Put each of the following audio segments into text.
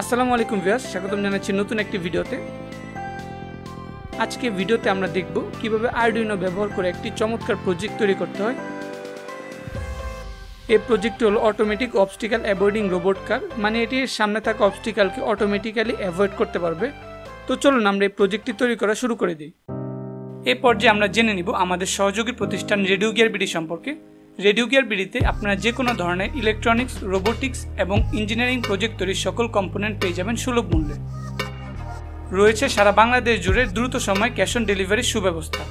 আসসালামু আলাইকুম ভিউয়ার্স, স্বাগতম জানাচ্ছি নতুন একটি ভিডিওতে। আজকে ভিডিওতে আমরা দেখব কিভাবে আরডুইনো ব্যবহার করে একটি চমৎকার প্রজেক্ট তৈরি করতে হয়। এই প্রজেক্টটি হলো অটোমেটিক অবস্টিক্যাল অ্যাভয়েডিং রোবট কার, মানে এটির সামনে থাকা অবস্টিক্যালকে অটোমেটিক্যালি অ্যাভয়েড করতে পারবে। তো চলুন আমরা এই প্রজেক্টটি তৈরি করা শুরু করে দিই। এই পর্যায়ে আমরা জেনে নিব আমাদের সহযোগী প্রতিষ্ঠান রেডিও গিয়ার বিডি সম্পর্কে। রেডিও গিয়ার বিডিতে আপনারা যে কোনো ধরনের ইলেকট্রনিক্স, রোবোটিক্স এবং ইঞ্জিনিয়ারিং প্রজেক্ট তৈরির সকল কম্পোনেন্ট পেয়ে যাবেন সুলভ মূল্যে। রয়েছে সারা বাংলাদেশ জুড়ে দ্রুত সময় ক্যাশ অন ডেলিভারির সুব্যবস্থা।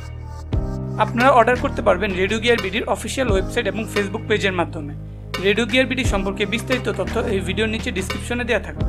আপনারা অর্ডার করতে পারবেন রেডিও গিয়ার বিডির অফিসিয়াল ওয়েবসাইট এবং ফেসবুক পেজের মাধ্যমে। রেডিও গিয়ার বিডি সম্পর্কে বিস্তারিত তথ্য এই ভিডিওর নিচে ডিসক্রিপশনে দেওয়া থাকবে।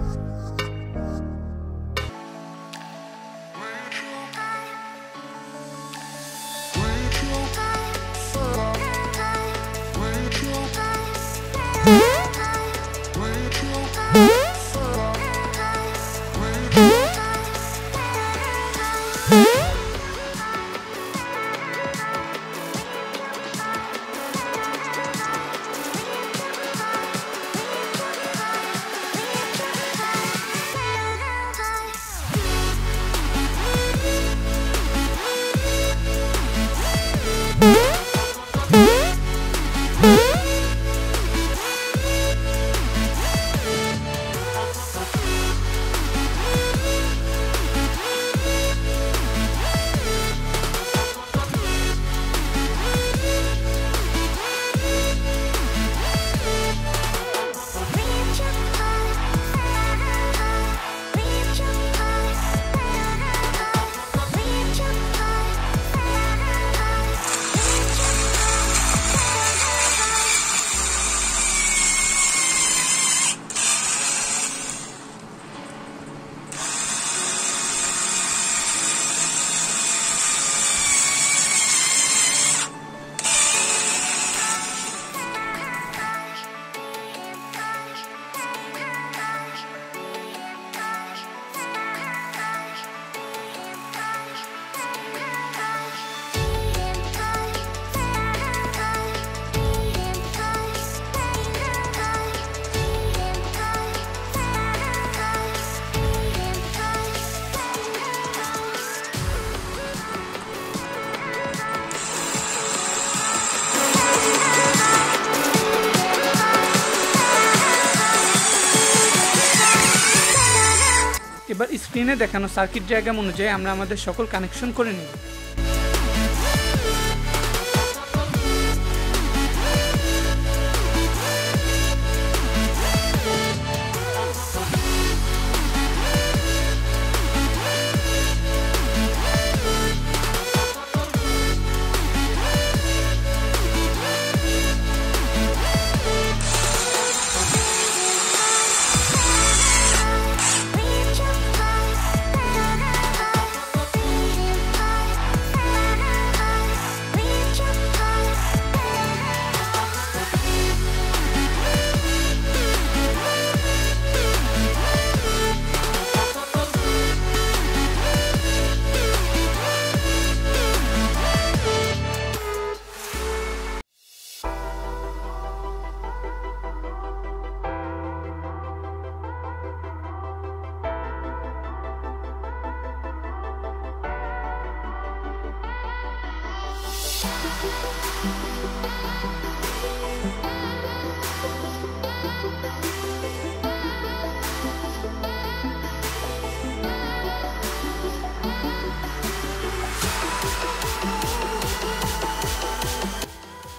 এবার স্ক্রিনে দেখানো সার্কিট ডায়াগ্রাম অনুযায়ী আমরা আমাদের সকল কানেকশন করে নিব।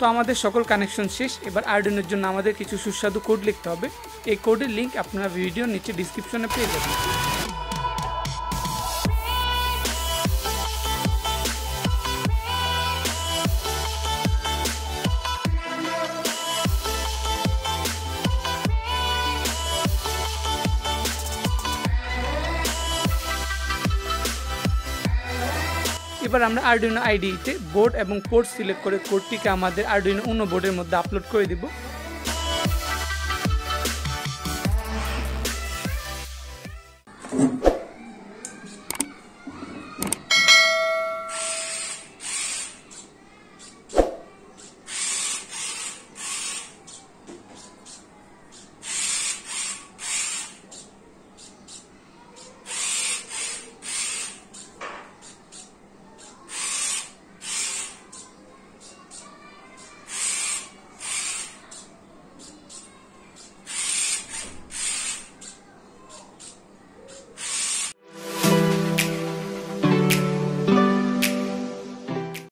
তো আমাদের সকল কানেকশন শেষ। এবার আরডুইনোর জন্য আমাদের কিছু সুস্বাদু কোড লিখতে হবে। এই কোডের লিঙ্ক আপনারা ভিডিওর নিচে ডিসক্রিপশনে পেয়ে যাবেন। এবার আমরা আরডুইনো আইডিতে বোর্ড এবং পোর্ট সিলেক্ট করে কোডটিকে আমাদের আরডুইনো উনো বোর্ডের মধ্যে আপলোড করে দিব।